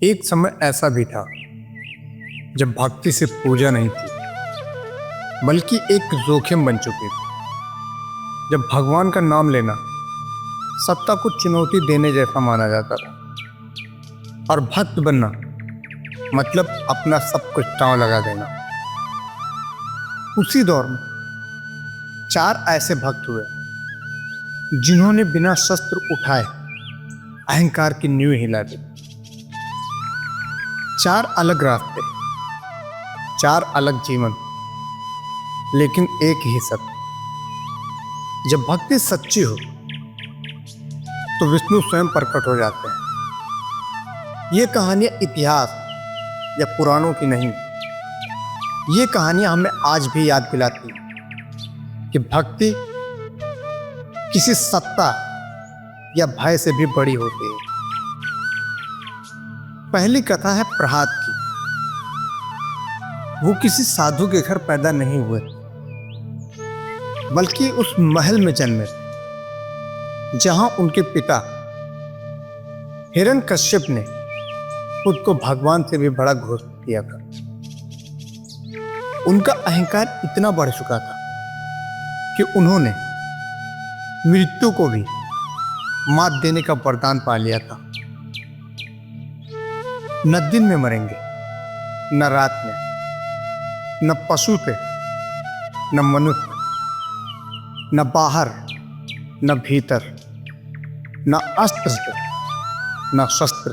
एक समय ऐसा भी था जब भक्ति सिर्फ पूजा नहीं थी बल्कि एक जोखिम बन चुकी थी। जब भगवान का नाम लेना सत्ता को चुनौती देने जैसा माना जाता था और भक्त बनना मतलब अपना सब कुछ दांव लगा देना। उसी दौर में 4 ऐसे भक्त हुए जिन्होंने बिना शस्त्र उठाए अहंकार की नींव हिला दी। 4 अलग रास्ते, 4 अलग जीवन, लेकिन एक ही सत्य। जब भक्ति सच्ची हो तो विष्णु स्वयं प्रकट हो जाते हैं। ये कहानियां इतिहास या पुराणों की नहीं, ये कहानियां हमें आज भी याद दिलाती कि भक्ति किसी सत्ता या भय से भी बड़ी होती है। पहली कथा है प्रहलाद की। वो किसी साधु के घर पैदा नहीं हुए बल्कि उस महल में जन्मे जहां उनके पिता हिरण्यकश्यप ने खुद को भगवान से भी बड़ा घोषित किया था। उनका अहंकार इतना बढ़ चुका था कि उन्होंने मृत्यु को भी मात देने का वरदान पा लिया था। न दिन में मरेंगे, न रात में, न पशु थे, न मनुष्य, न बाहर, न भीतर, न अस्त्र थे, न शस्त्र।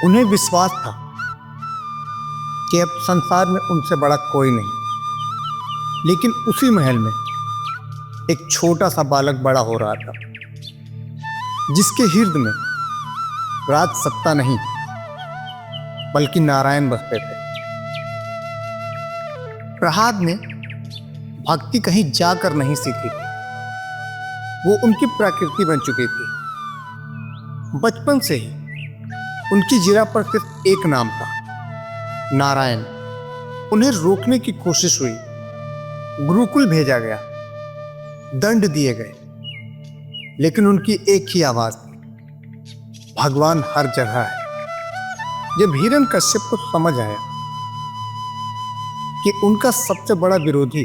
उन्हें विश्वास था कि अब संसार में उनसे बड़ा कोई नहीं। लेकिन उसी महल में एक छोटा सा बालक बड़ा हो रहा था जिसके हृदय में राज सत्ता नहीं बल्कि नारायण बसते थे। प्रहलाद ने भक्ति कहीं जाकर नहीं सीखी थी, वो उनकी प्रकृति बन चुकी थी। बचपन से ही उनकी जिह्वा पर सिर्फ एक नाम था, नारायण। उन्हें रोकने की कोशिश हुई, गुरुकुल भेजा गया, दंड दिए गए, लेकिन उनकी एक ही आवाज थी, भगवान हर जगह है। जब हिरण्यकश्यप को समझ आया कि उनका सबसे बड़ा विरोधी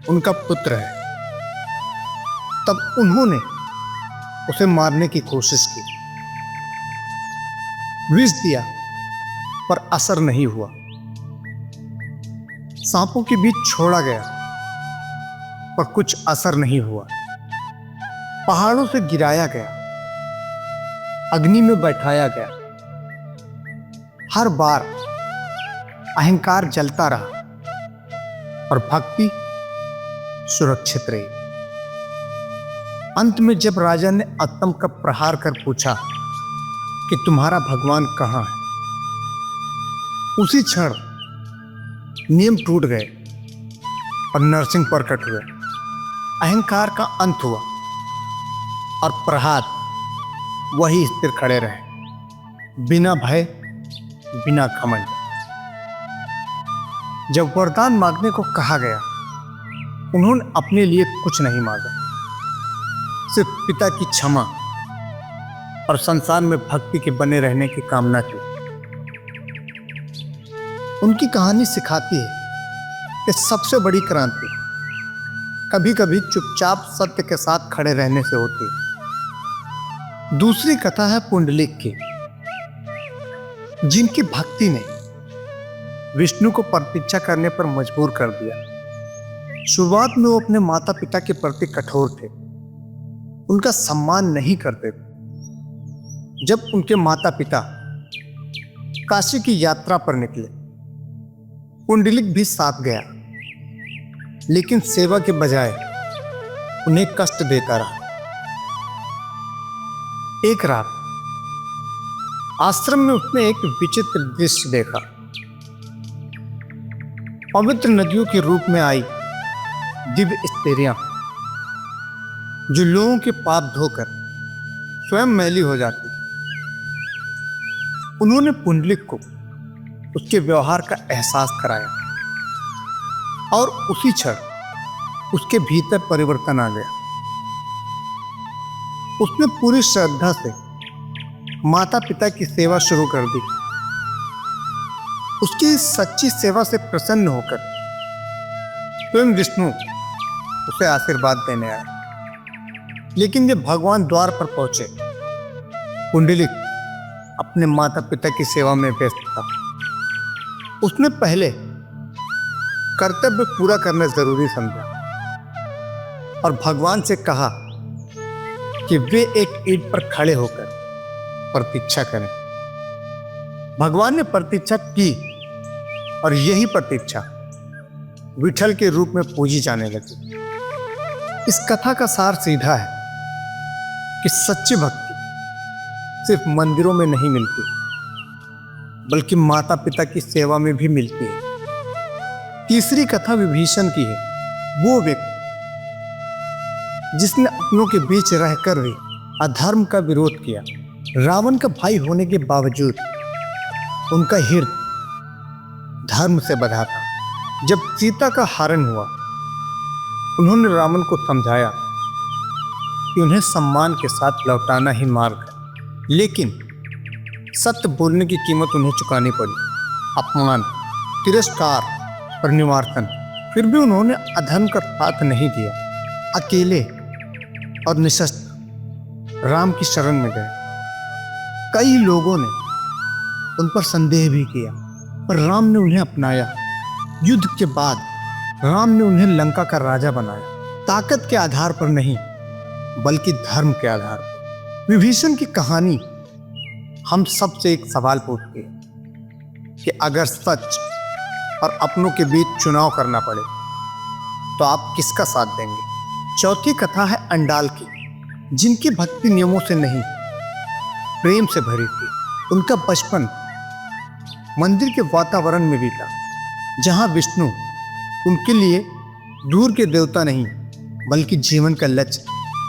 उनका पुत्र है, तब उन्होंने उसे मारने की कोशिश की। विष दिया पर असर नहीं हुआ। सांपों के बीच छोड़ा गया पर कुछ असर नहीं हुआ। पहाड़ों से गिराया गया, अग्नि में बैठाया गया, हर बार अहंकार जलता रहा और भक्ति सुरक्षित रही। अंत में जब राजा ने अत्तम का प्रहार कर पूछा कि तुम्हारा भगवान कहां है, उसी क्षण नियम टूट गए और नरसिंह प्रकट हुए। अहंकार का अंत हुआ और प्रहलाद वही स्थिर खड़े रहे, बिना भय, बिना घमंड। जब वरदान मांगने को कहा गया, उन्होंने अपने लिए कुछ नहीं मांगा, सिर्फ पिता की क्षमा और संसार में भक्ति के बने रहने की कामना की। उनकी कहानी सिखाती है कि सबसे बड़ी क्रांति कभी कभी चुपचाप सत्य के साथ खड़े रहने से होती है। दूसरी कथा है पुंडलिक की, जिनकी भक्ति ने विष्णु को प्रतीक्षा करने पर मजबूर कर दिया। शुरुआत में वो अपने माता पिता के प्रति कठोर थे, उनका सम्मान नहीं करते थे। जब उनके माता पिता काशी की यात्रा पर निकले, पुंडलिक भी साथ गया, लेकिन सेवा के बजाय उन्हें कष्ट देता रहा। एक रात आश्रम में उसने एक विचित्र दृश्य देखा। पवित्र नदियों के रूप में आई दिव्य स्त्रियां जो लोगों के पाप धोकर स्वयं मैली हो जाती। उन्होंने पुंडलिक को उसके व्यवहार का एहसास कराया और उसी क्षण उसके भीतर परिवर्तन आ गया। उसने पूरी श्रद्धा से माता पिता की सेवा शुरू कर दी। उसकी सच्ची सेवा से प्रसन्न होकर स्वयं विष्णु उसे आशीर्वाद देने आए। लेकिन जब भगवान द्वार पर पहुंचे, पुंडलिक अपने माता पिता की सेवा में व्यस्त था। उसने पहले कर्तव्य पूरा करना जरूरी समझा और भगवान से कहा कि वे एक ईंट पर खड़े होकर प्रतीक्षा करें। भगवान ने प्रतीक्षा की और यही प्रतीक्षा विठल के रूप में पूजी जाने लगी। इस कथा का सार सीधा है कि सच्ची भक्ति सिर्फ मंदिरों में नहीं मिलती, बल्कि माता पिता की सेवा में भी मिलती है। तीसरी कथा विभीषण की है। वो व्यक्ति जिसने अपनों के बीच रहकर भी अधर्म का विरोध किया। रावण का भाई होने के बावजूद उनका हृदय धर्म से बंधा था। जब सीता का हरण हुआ, उन्होंने रावण को समझाया कि उन्हें सम्मान के साथ लौटाना ही मार्ग है, लेकिन सत्य बोलने की कीमत उन्हें चुकानी पड़ी। अपमान, तिरस्कार और निवार्थन। फिर भी उन्होंने अधर्म का साथ नहीं दिया। अकेले और निशस्त्र राम की शरण में गए। कई लोगों ने उन पर संदेह भी किया, पर राम ने उन्हें अपनाया। युद्ध के बाद राम ने उन्हें लंका का राजा बनाया, ताकत के आधार पर नहीं, बल्कि धर्म के आधार पर। विभीषण की कहानी हम सबसे एक सवाल पूछती है कि अगर सच और अपनों के बीच चुनाव करना पड़े तो आप किसका साथ देंगे। चौथी कथा है अंडाल की, जिनकी भक्ति नियमों से नहीं, प्रेम से भरी थी। उनका बचपन मंदिर के वातावरण में बीता, जहां विष्णु उनके लिए दूर के देवता नहीं, बल्कि जीवन का लक्ष्य।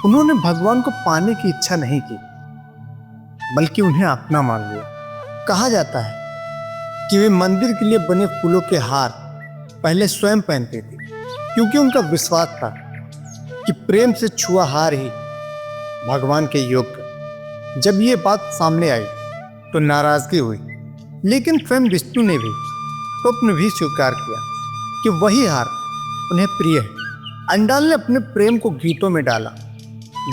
उन्होंने भगवान को पाने की इच्छा नहीं की, बल्कि उन्हें अपना मान लिया। कहा जाता है कि वे मंदिर के लिए बने फूलों के हार पहले स्वयं पहनते थे, क्योंकि उनका विश्वास था कि प्रेम से छुआ हार ही भगवान के योग्य। जब ये बात सामने आई तो नाराजगी हुई, लेकिन स्वयं विष्णु ने भी स्वप्न भी स्वीकार किया कि वही हार उन्हें प्रिय है। अंडाल ने अपने प्रेम को गीतों में डाला,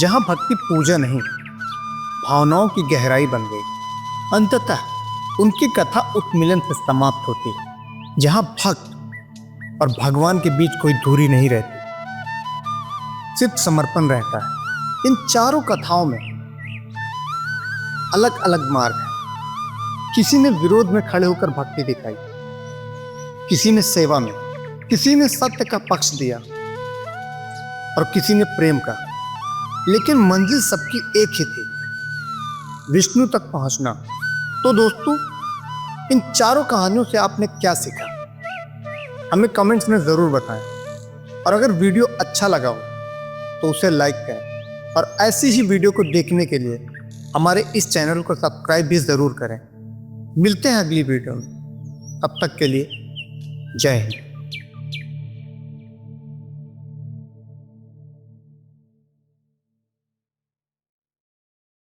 जहां भक्ति पूजा नहीं, भावनाओं की गहराई बन गई। अंततः उनकी कथा उत्मिलन से समाप्त होती, जहां भक्त और भगवान के बीच कोई दूरी नहीं रहती, सिर्फ समर्पण रहता है। इन चारों कथाओं में अलग अलग मार्ग है। किसी ने विरोध में खड़े होकर भक्ति दिखाई, किसी ने सेवा में, किसी ने सत्य का पक्ष दिया और किसी ने प्रेम का। लेकिन मंजिल सबकी एक ही थी, विष्णु तक पहुंचना। तो दोस्तों, इन चारों कहानियों से आपने क्या सीखा, हमें कमेंट्स में ज़रूर बताएं। और अगर वीडियो अच्छा लगा हो तो उसे लाइक करें, और ऐसी ही वीडियो को देखने के लिए हमारे इस चैनल को सब्सक्राइब भी ज़रूर करें। मिलते हैं अगली वीडियो में, तब तक के लिए जय हिंद।